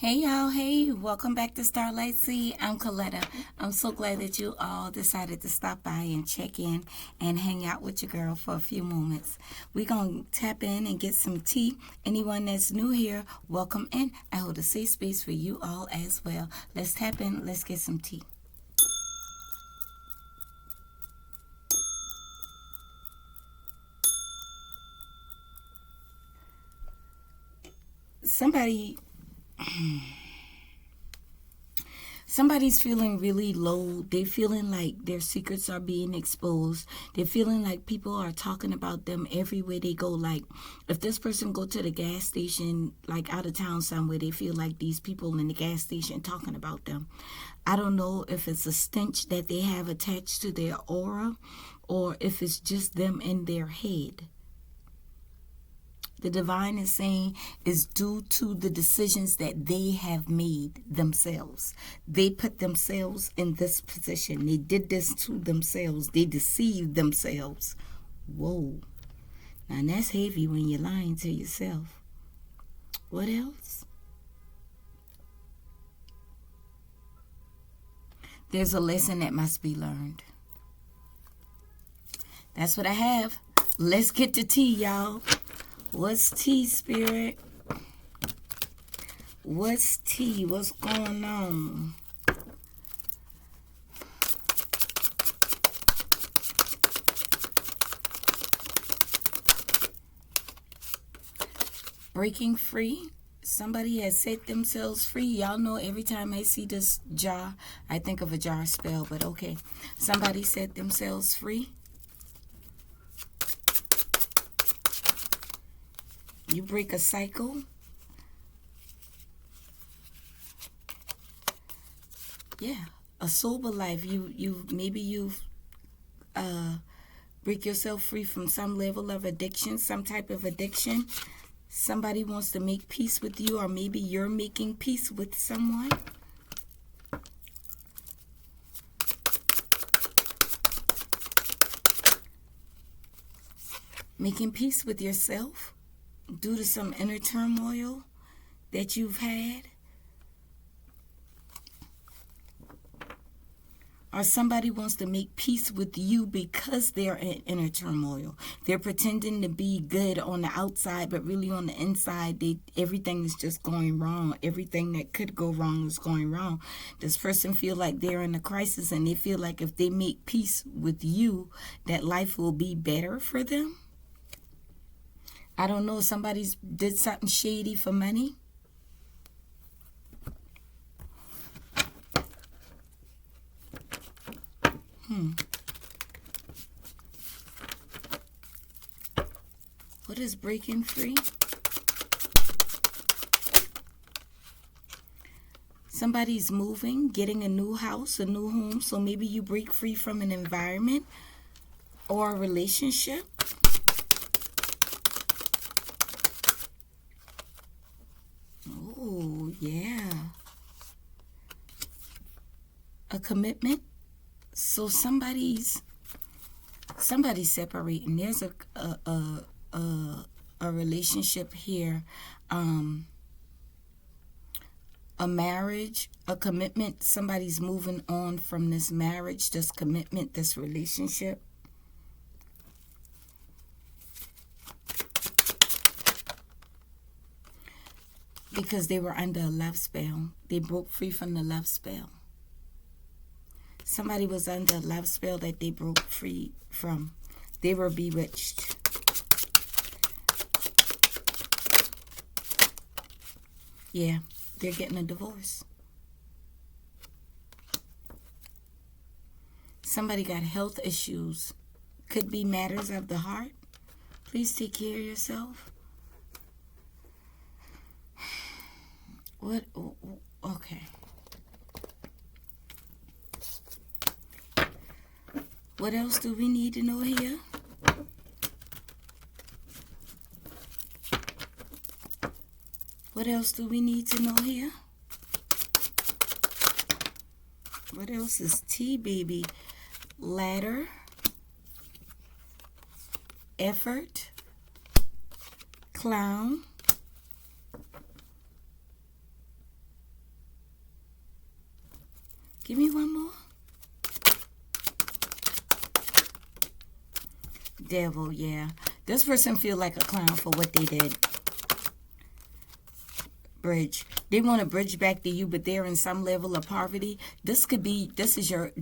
Hey y'all, hey, welcome back to Starlight Sea. I'm Coletta. I'm so glad that you all decided to stop by and check in and hang out with your girl for a few moments. We're going to tap in and get some tea. Anyone that's new here, welcome in. I hold a safe space for you all as well. Let's tap in, let's get some tea. Somebody's feeling really low. They're feeling like their secrets are being exposed. They're feeling like people are talking about them everywhere they go. Like if this person go to the gas station, like out of town somewhere, they feel like these people in the gas station talking about them. I don't know if it's a stench that they have attached to their aura or if it's just them in their head. The divine is saying is due to the decisions that they have made themselves. They put themselves in this position. They did this to themselves. They deceived themselves. Whoa. Now that's heavy when you're lying to yourself. What else? There's a lesson that must be learned. That's what I have. Let's get to tea, y'all. What's tea, spirit? What's tea? What's going on? Breaking free. Somebody has set themselves free. Y'all know every time I see this jar, I think of a jar spell, but okay. Somebody set themselves free. You break a cycle. Yeah, a sober life. You break yourself free from some level of addiction, some type of addiction. Somebody wants to make peace with you, or maybe you're making peace with someone. Making peace with yourself due to some inner turmoil that you've had. Or somebody wants to make peace with you because they're in inner turmoil. They're pretending to be good on the outside, but really on the inside, everything is just going wrong. Everything that could go wrong is going wrong. This person feel like they're in a crisis, and they feel like if they make peace with you, that life will be better for them. I don't know, somebody's did something shady for money. What is breaking free? Somebody's moving, getting a new house, a new home. So maybe you break free from an environment or a relationship. Oh, yeah. A commitment. So somebody's separating. There's a relationship here, a marriage, a commitment. Somebody's moving on from this marriage, this commitment, this relationship. Because they were under a love spell. They broke free from the love spell. Somebody was under a love spell that they broke free from. They were bewitched. Yeah, they're getting a divorce. Somebody got health issues. Could be matters of the heart. Please take care of yourself. What? Okay. What else do we need to know here? What else do we need to know here? What else is tea, baby? Ladder. Effort. Clown. Give me one more. Devil, yeah. This person feel like a clown for what they did. Bridge. They want to bridge back to you, but they're in some level of poverty. This is your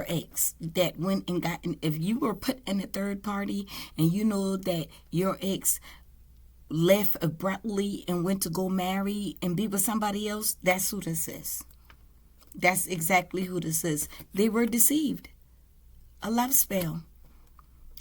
ex that went and got, if you were put in a third party and you know that your ex left abruptly and went to go marry and be with somebody else, that's who this is. That's exactly who this is. They were deceived. A love spell.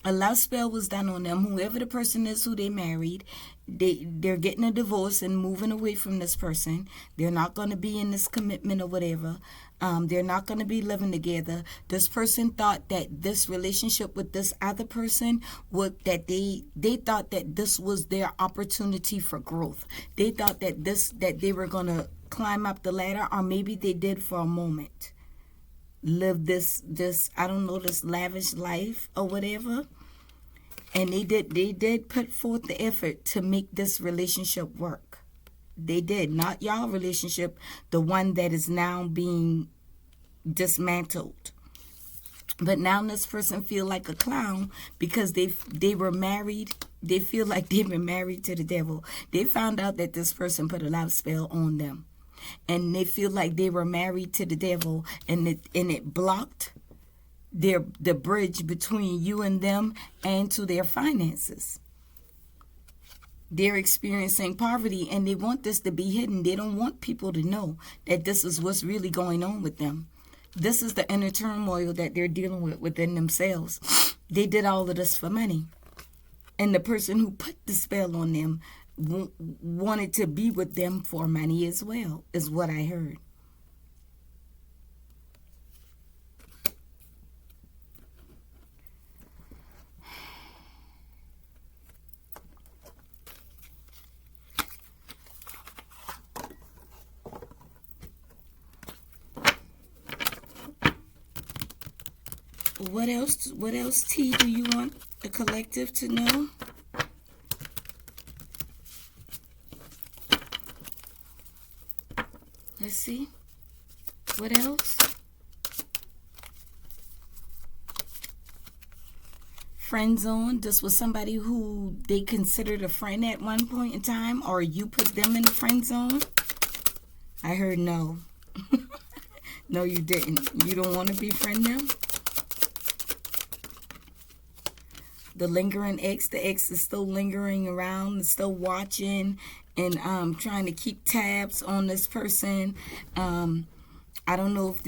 A love spell was done on them. Whoever the person is who they married, they're getting a divorce and moving away from this person. They're not going to be in this commitment or whatever. They're not going to be living together. This person thought that this relationship with this other person that they thought that this was their opportunity for growth. They thought that they were going to climb up the ladder, or maybe they did for a moment. Live this I don't know, this lavish life or whatever, and they did put forth the effort to make this relationship work. They did. Not y'all relationship, the one that is now being dismantled. But now this person feel like a clown because they were married. They feel like they've been married to the devil. They found out that this person put a love spell on them, and they feel like they were married to the devil, and it blocked the bridge between you and them and to their finances. They're experiencing poverty, and they want this to be hidden. They don't want people to know that this is what's really going on with them. This is the inner turmoil that they're dealing with within themselves. They did all of this for money, and the person who put the spell on them wanted to be with them for money as well, is what I heard. What else, T, do you want the collective to know? Let's see. What else? Friend zone. This was somebody who they considered a friend at one point in time, or you put them in the friend zone. I heard no. No, you didn't. You don't want to befriend them. The lingering ex, the ex is still lingering around, still watching, and trying to keep tabs on this person. I don't know if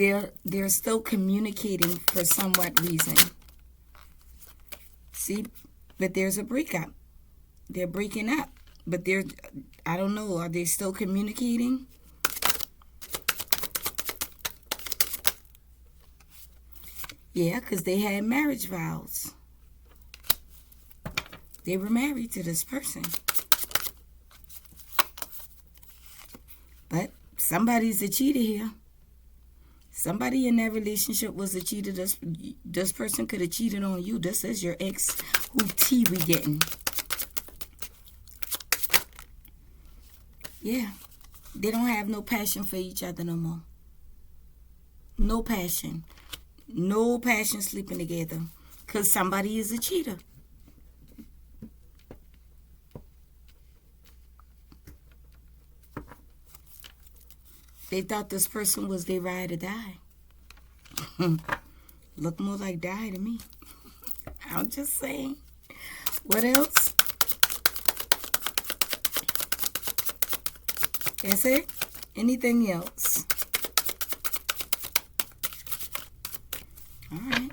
they're still communicating for somewhat reason. See, but there's a breakup. They're breaking up, but I don't know, are they still communicating? Yeah, because they had marriage vows. They were married to this person. But somebody's a cheater here. Somebody in that relationship was a cheater. This person could have cheated on you. This is your ex who T we getting. Yeah. They don't have no passion for each other no more. No passion. No passion sleeping together. Because somebody is a cheater. They thought this person was their ride or die. Look more like die to me. I'm just saying. What else? That's it? Anything else? All right.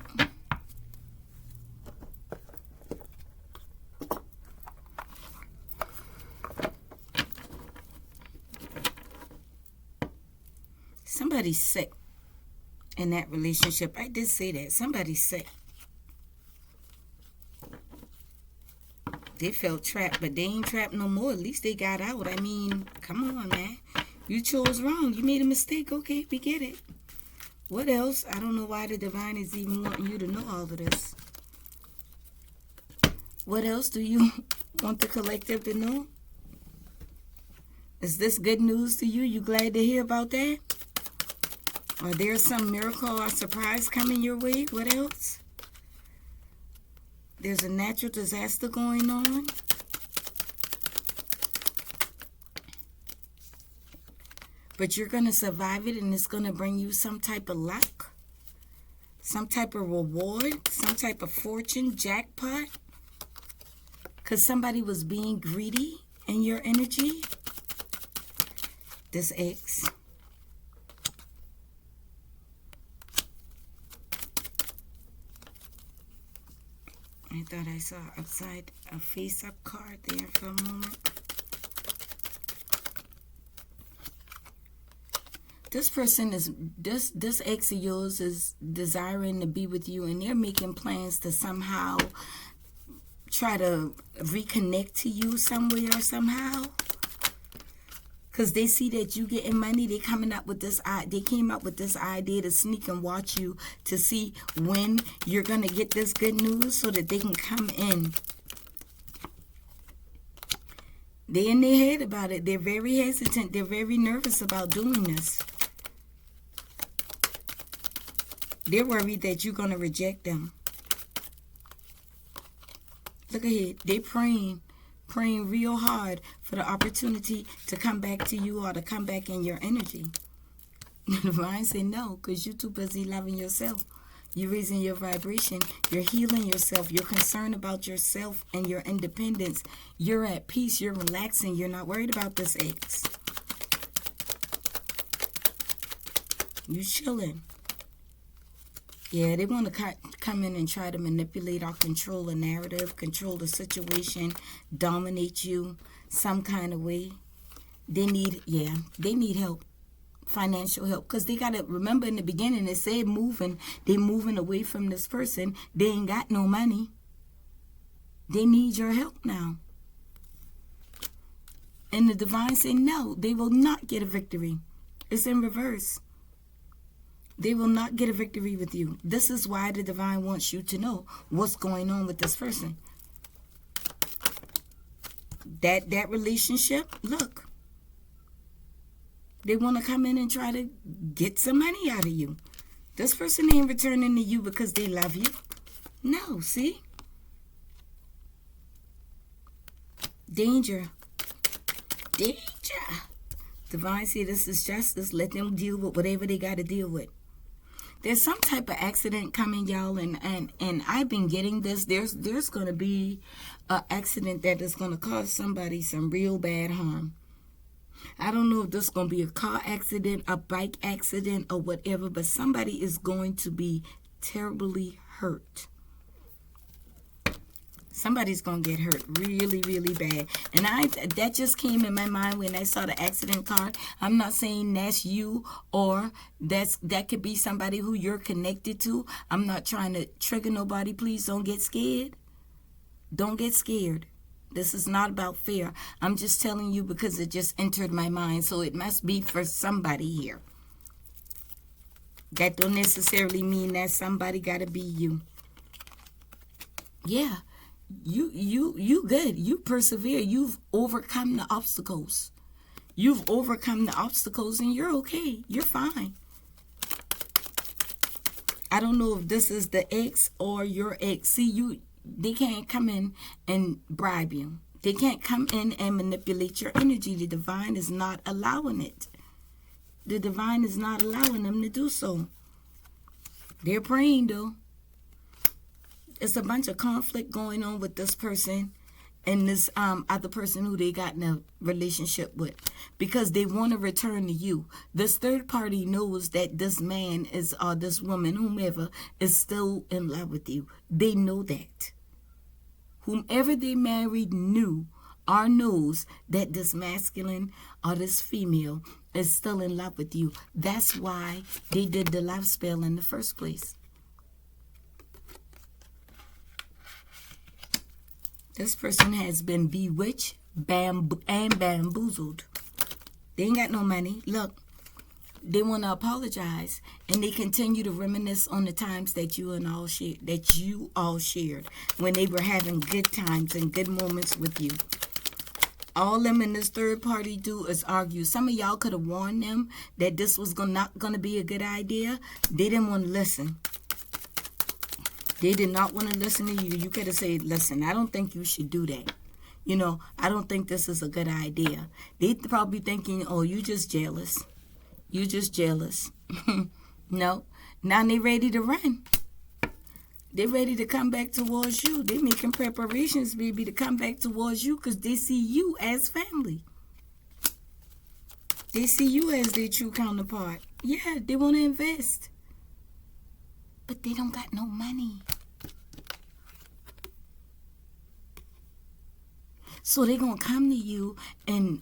Somebody's sick in that relationship. I did say that. Somebody's sick. They felt trapped, but they ain't trapped no more. At least they got out. I mean, come on, man. You chose wrong. You made a mistake. Okay, we get it. What else? I don't know why the divine is even wanting you to know all of this. What else do you want the collective to know? Is this good news to you? You glad to hear about that? Or there's some miracle or surprise coming your way. What else? There's a natural disaster going on. But you're going to survive it, and it's going to bring you some type of luck, some type of reward, some type of fortune, jackpot. Because somebody was being greedy in your energy. This ex. I thought I saw a face-up card there for a moment. This person is, this ex of yours is desiring to be with you, and they're making plans to somehow try to reconnect to you somewhere or somehow. Because they see that you getting money, they came up with this idea to sneak and watch you to see when you're going to get this good news so that they can come in. They're in their head about it. They're very hesitant. They're very nervous about doing this. They're worried that you're going to reject them. Look ahead. They're praying real hard for the opportunity to come back to you or to come back in your energy. The divine say no, because you're too busy loving yourself. You're raising your vibration. You're healing yourself. You're concerned about yourself and your independence. You're at peace. You're relaxing. You're not worried about this ex. You chilling. Yeah, they want to come in and try to manipulate or control a narrative, control the situation, dominate you some kind of way. They need help, financial help. Because they got to remember in the beginning, it said they're moving away from this person. They ain't got no money. They need your help now. And the divine say no, they will not get a victory. It's in reverse. They will not get a victory with you. This is why the divine wants you to know what's going on with this person. That relationship, look. They want to come in and try to get some money out of you. This person ain't returning to you because they love you. No, see? Danger. Danger. Divine say this is justice. Let them deal with whatever they got to deal with. There's some type of accident coming, y'all, and I've been getting this. There's going to be an accident that is going to cause somebody some real bad harm. I don't know if this is going to be a car accident, a bike accident, or whatever, but somebody is going to be terribly hurt. Somebody's going to get hurt really, really bad. And that just came in my mind when I saw the accident card. I'm not saying that's you or that could be somebody who you're connected to. I'm not trying to trigger nobody. Please don't get scared. Don't get scared. This is not about fear. I'm just telling you because it just entered my mind. So it must be for somebody here. That don't necessarily mean that somebody got to be you. Yeah. You good. You persevere. You've overcome the obstacles. You've overcome the obstacles and you're okay. You're fine. I don't know if this is the ex or your ex. See, they can't come in and bribe you. They can't come in and manipulate your energy. The divine is not allowing it. The divine is not allowing them to do so. They're praying though. It's a bunch of conflict going on with this person and this other person who they got in a relationship with because they want to return to you. This third party knows that this man is or this woman, whomever, is still in love with you. They know that. Whomever they married knew or knows that this masculine or this female is still in love with you. That's why they did the love spell in the first place. This person has been bewitched and bamboozled. They ain't got no money. Look, they want to apologize, and they continue to reminisce on the times that you all shared when they were having good times and good moments with you. All them and this third party do is argue. Some of y'all could have warned them that this was not going to be a good idea. They didn't want to listen. They did not want to listen to you. You could have said, listen, I don't think you should do that. You know, I don't think this is a good idea. They probably thinking, oh, you just jealous. You just jealous. No. Now they ready to run. They're ready to come back towards you. They're making preparations, baby, to come back towards you because they see you as family. They see you as their true counterpart. Yeah, they want to invest. But they don't got no money. So they're going to come to you and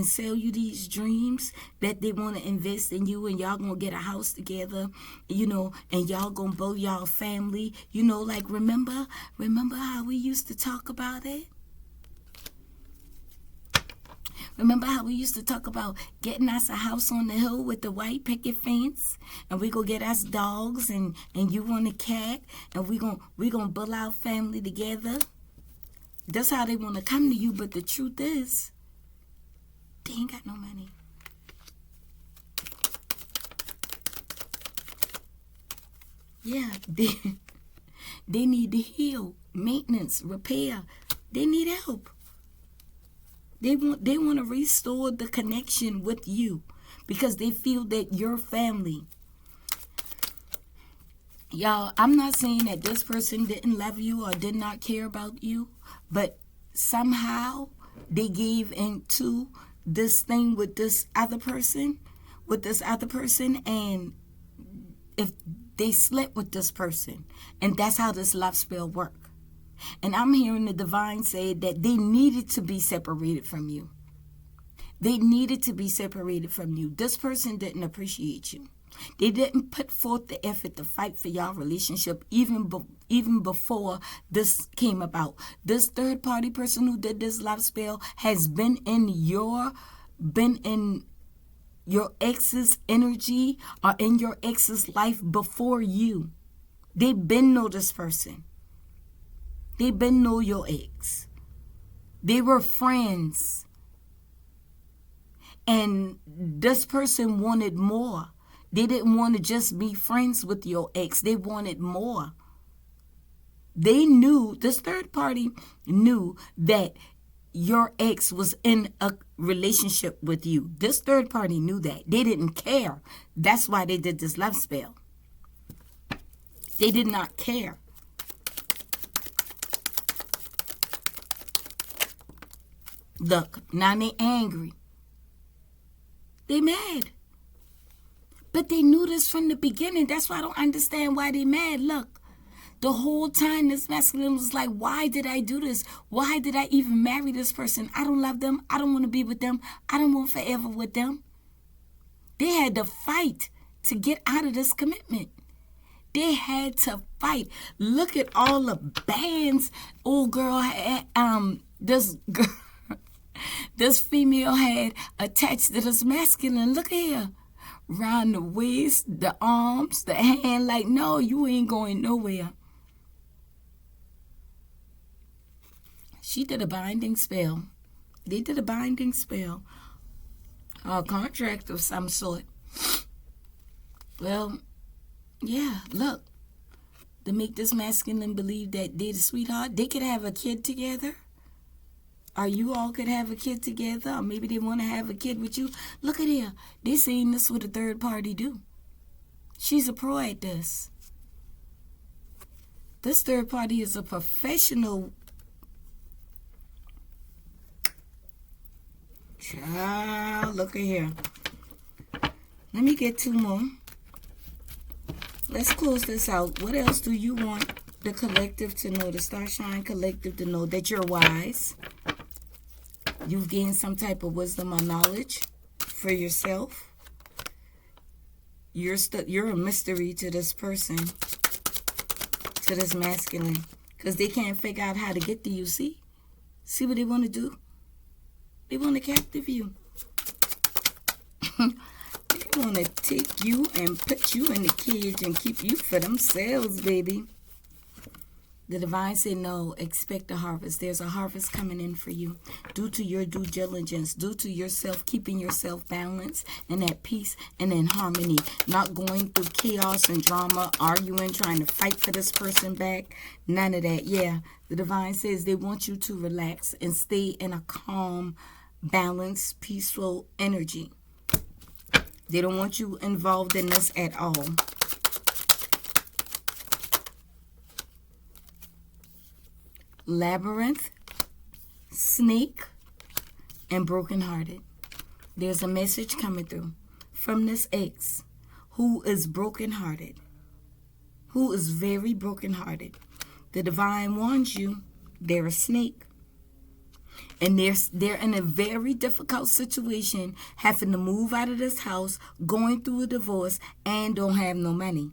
sell you these dreams that they want to invest in you, and y'all going to get a house together, you know, and y'all going to build y'all family. You know, like, remember how we used to talk about it? Remember how we used to talk about getting us a house on the hill with the white picket fence, and we go get us dogs, and you want a cat, and we gonna build our family together? That's how they want to come to you, but the truth is, they ain't got no money. Yeah, they need to heal, maintenance, repair. They need help. They want to restore the connection with you because they feel that you're family. Y'all, I'm not saying that this person didn't love you or did not care about you, but somehow they gave into this thing with this other person, and if they slept with this person, and that's how this love spell worked. And I'm hearing the divine say that they needed to be separated from you. They needed to be separated from you. This person didn't appreciate you. They didn't put forth the effort to fight for your relationship even before this came about. This third party person who did this love spell has been in your ex's energy or in your ex's life before you. They been know this person. They been know your ex. They were friends. And this person wanted more. They didn't want to just be friends with your ex. They wanted more. They knew, this third party knew that your ex was in a relationship with you. This third party knew that. They didn't care. That's why they did this love spell. They did not care. Look, now they angry. They mad. But they knew this from the beginning. That's why I don't understand why they mad. Look, the whole time this masculine was like, why did I do this? Why did I even marry this person? I don't love them. I don't want to be with them. I don't want forever with them. They had to fight to get out of this commitment. They had to fight. Look at all the bands old girl had, this female had attached to this masculine. Look at here. Round the waist, the arms, the hand, like, no, you ain't going nowhere. She did a binding spell. They did a binding spell. A contract of some sort. Well, yeah, look. To make this masculine believe that they're the sweetheart, they could have a kid together. Or you all could have a kid together, or maybe they want to have a kid with you. Look at here. They saying this what a third party do. She's a pro at this. This third party is a professional. Child, look at here. Let me get two more. Let's close this out. What else do you want the collective to know, the Starshine Collective to know? That you're wise. You've gained some type of wisdom or knowledge for yourself. You're a mystery to this person, to this masculine, because they can't figure out how to get to you. See what they want to do? They want to captive you. They want to take you and put you in the cage and keep you for themselves, baby. The divine said, no, expect a harvest. There's a harvest coming in for you due to your due diligence, due to yourself, keeping yourself balanced and at peace and in harmony, not going through chaos and drama, arguing, trying to fight for this person back. None of that. Yeah, the divine says they want you to relax and stay in a calm, balanced, peaceful energy. They don't want you involved in this at all. Labyrinth, snake, and brokenhearted. There's a message coming through from this ex who is brokenhearted, who is very brokenhearted. The divine warns you they're a snake. And they're in a very difficult situation, having to move out of this house, going through a divorce, and don't have no money.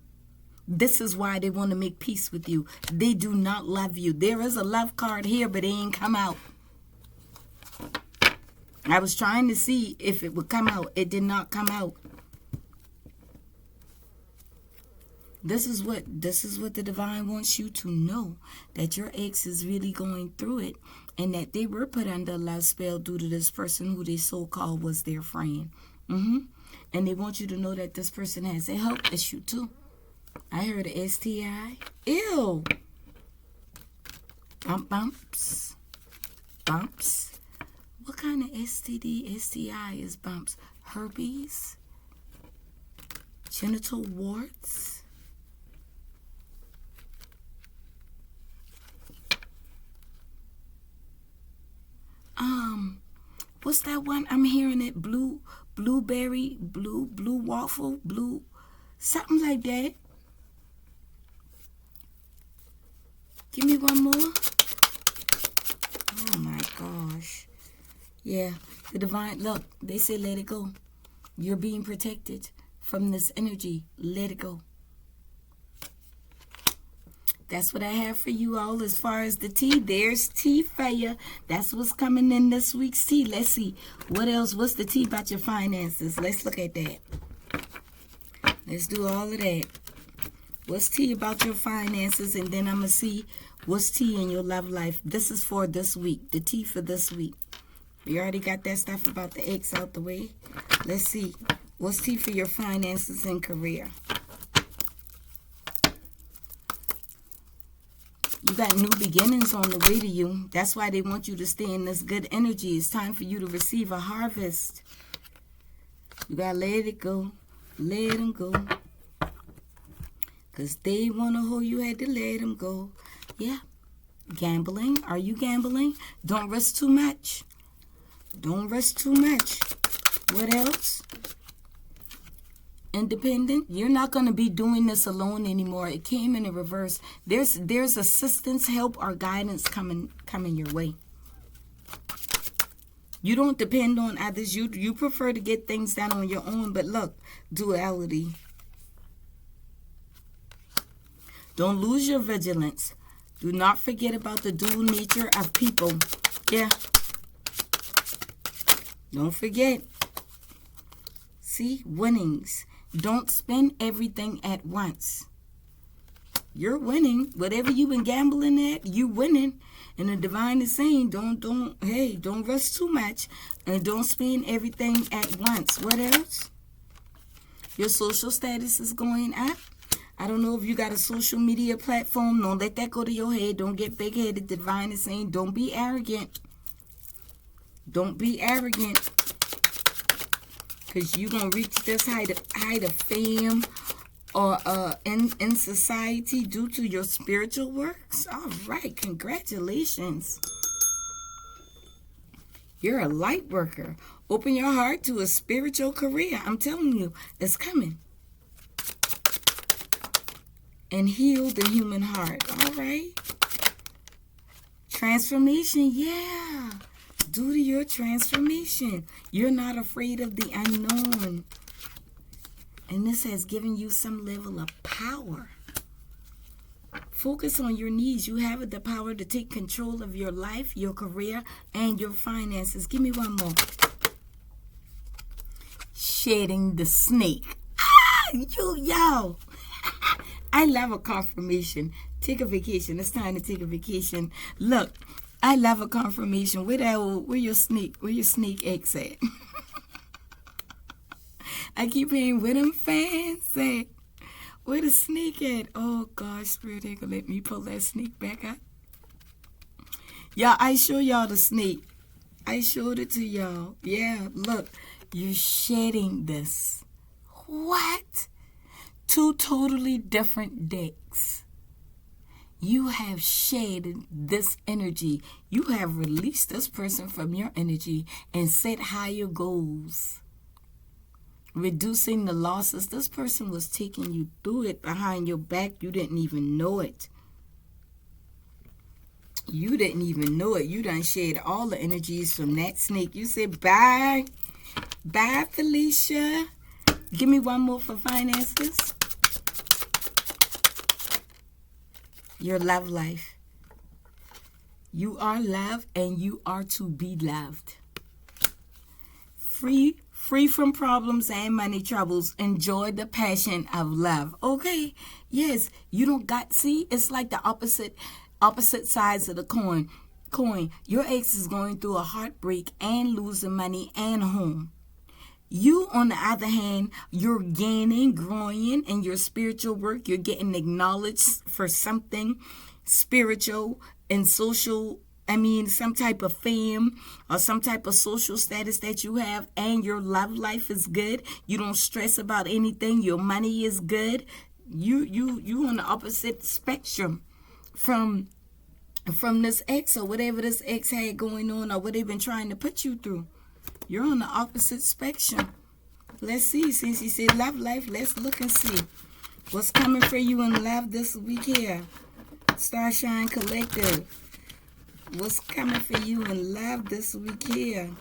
This is why they want to make peace with you. They do not love you. There is a love card here, but it ain't come out. I was trying to see if it would come out. It did not come out. This is what the divine wants you to know, that your ex is really going through it, and that they were put under a love spell due to this person who they so-called was their friend. And they want you to know that this person has a health issue too. I heard a STI. Ew. Bumps. Bumps. What kind of STD, STI is bumps? Herpes? Genital warts? What's that one? I'm hearing it. Blueberry, blue waffle, blue, something like that. Give me one more. Oh my gosh. Yeah, the divine, look, they say let it go. You're being protected from this energy. Let it go. That's what I have for you all as far as the tea. There's tea for you. That's what's coming in this week's tea. Let's see. What else? What's the tea about your finances? Let's look at that. Let's do all of that. What's tea about your finances? And then I'm going to see what's tea in your love life. This is for this week. The tea for this week. We already got that stuff about the ex out the way. Let's see. What's tea for your finances and career? You got new beginnings on the way to you. That's why they want you to stay in this good energy. It's time for you to receive a harvest. You got to let it go. Let them go. Because they want to hold you, had to let them go. Yeah. Gambling. Are you gambling? Don't risk too much. Don't risk too much. What else? Independent. You're not going to be doing this alone anymore. It came in a reverse. There's assistance, help, or guidance coming your way. You don't depend on others. You prefer to get things done on your own. But look, duality. Don't lose your vigilance. Do not forget about the dual nature of people. Yeah. Don't forget. See, winnings. Don't spend everything at once. You're winning. Whatever you've been gambling at, you winning. And the divine is saying, don't risk too much. And don't spend everything at once. What else? Your social status is going up. I don't know if you got a social media platform. Don't let that go to your head. Don't get big-headed. The divine is saying, don't be arrogant. Don't be arrogant. Because you're going to reach this height of fame or in society due to your spiritual works. All right. Congratulations. You're a light worker. Open your heart to a spiritual career. I'm telling you, it's coming. And heal the human heart. All right. Transformation. Yeah. Due to your transformation, you're not afraid of the unknown. And this has given you some level of power. Focus on your needs. You have the power to take control of your life, your career, and your finances. Give me one more. Shedding the snake. Yo. I love a confirmation. Take a vacation. It's time to take a vacation. Look, I love a confirmation. Where your snake eggs at? I keep hearing where them fans at. Where the snake at? Oh gosh, Spirit ain't gonna let me pull that snake back out. Y'all, I show y'all the snake. I showed it to y'all. Yeah, look, you're shedding this. What? Two totally different decks. You have shed this energy. You have released this person from your energy and set higher goals. Reducing the losses. This person was taking you through it behind your back. You didn't even know it. You didn't even know it. You done shed all the energies from that snake. You said, bye. Bye, Felicia. Give me one more for finances. Your love life. You are loved and you are to be loved. Free from problems and money troubles. Enjoy the passion of love. Okay? Yes, you don't got, see, it's like the opposite sides of the coin. Your ex is going through a heartbreak and losing money and home. You, on the other hand, you're gaining, growing in your spiritual work. You're getting acknowledged for something spiritual and social. Some type of fame or some type of social status that you have, and your love life is good. You don't stress about anything. Your money is good. You on the opposite spectrum from this ex or whatever this ex had going on or what they've been trying to put you through. You're on the opposite spectrum. Let's see. Since you said love life, let's look and see what's coming for you in love this week here. Starshine Collective. What's coming for you in love this week here?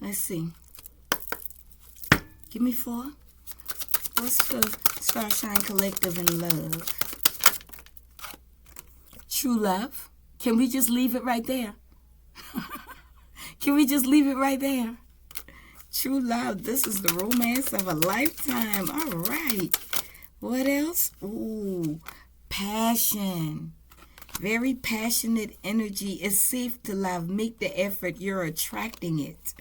Let's see. Give me 4. What's for Starshine Collective in love? True love. Can we just leave it right there? Can we just leave it right there? True love. This is the romance of a lifetime. All right. What else? Ooh. Passion. Very passionate energy. It's safe to love. Make the effort. You're attracting it.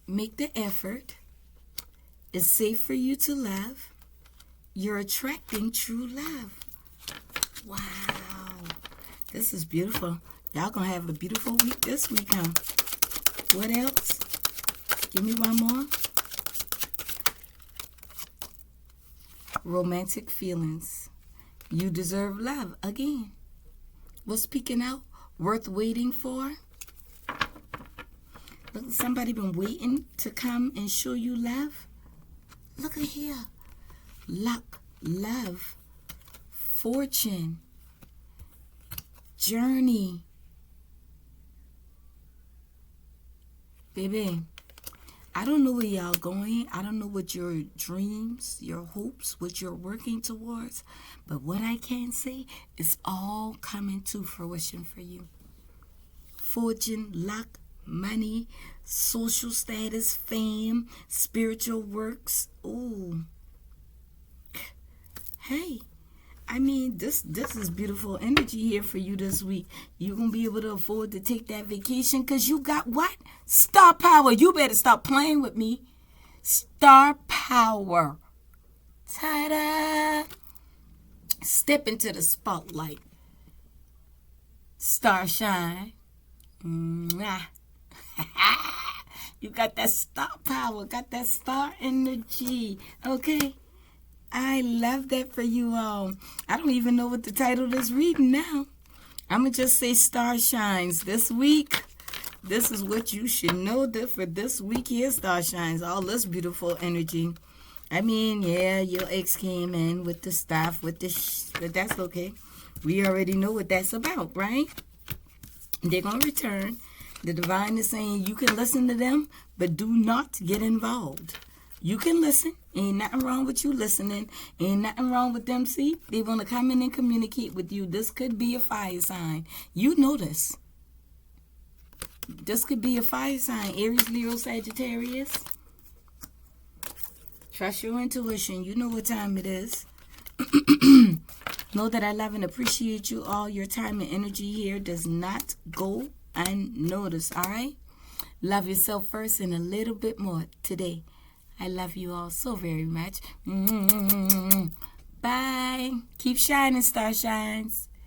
Make the effort. It's safe for you to love. You're attracting true love. Wow. This is beautiful. Y'all gonna have a beautiful week this week, huh? What else? Give me one more. Romantic feelings. You deserve love again. What's peeking out? Worth waiting for? Look, somebody been waiting to come and show you love. Look at here. Luck, love, fortune, journey. Baby, I don't know where y'all going. I don't know what your dreams, your hopes, what you're working towards. But what I can say is all coming to fruition for you. Fortune, luck, money, social status, fame, spiritual works. Ooh. Hey, this is beautiful energy here for you this week. You're going to be able to afford to take that vacation because you got what? Star power. You better stop playing with me. Star power. Ta-da. Step into the spotlight. Starshine. Mwah. You got that star power. Got that star energy. Okay? I love that for you all. I don't even know what the title of this reading now. I'm going to just say Star Shines this week. This is what you should know that for this week here, Star Shines. All this beautiful energy. Yeah, your ex came in with the stuff, but that's okay. We already know what that's about, right? They're going to return. The divine is saying you can listen to them, but do not get involved. You can listen. Ain't nothing wrong with you listening. Ain't nothing wrong with them. See, they want to come in and communicate with you. This could be a fire sign. You know this. This could be a fire sign. Aries, Leo, Sagittarius. Trust your intuition. You know what time it is. Know that I love and appreciate you all. Your time and energy here does not go unnoticed, all right? Love yourself first and a little bit more today. I love you all so very much. Bye. Keep shining, star shines.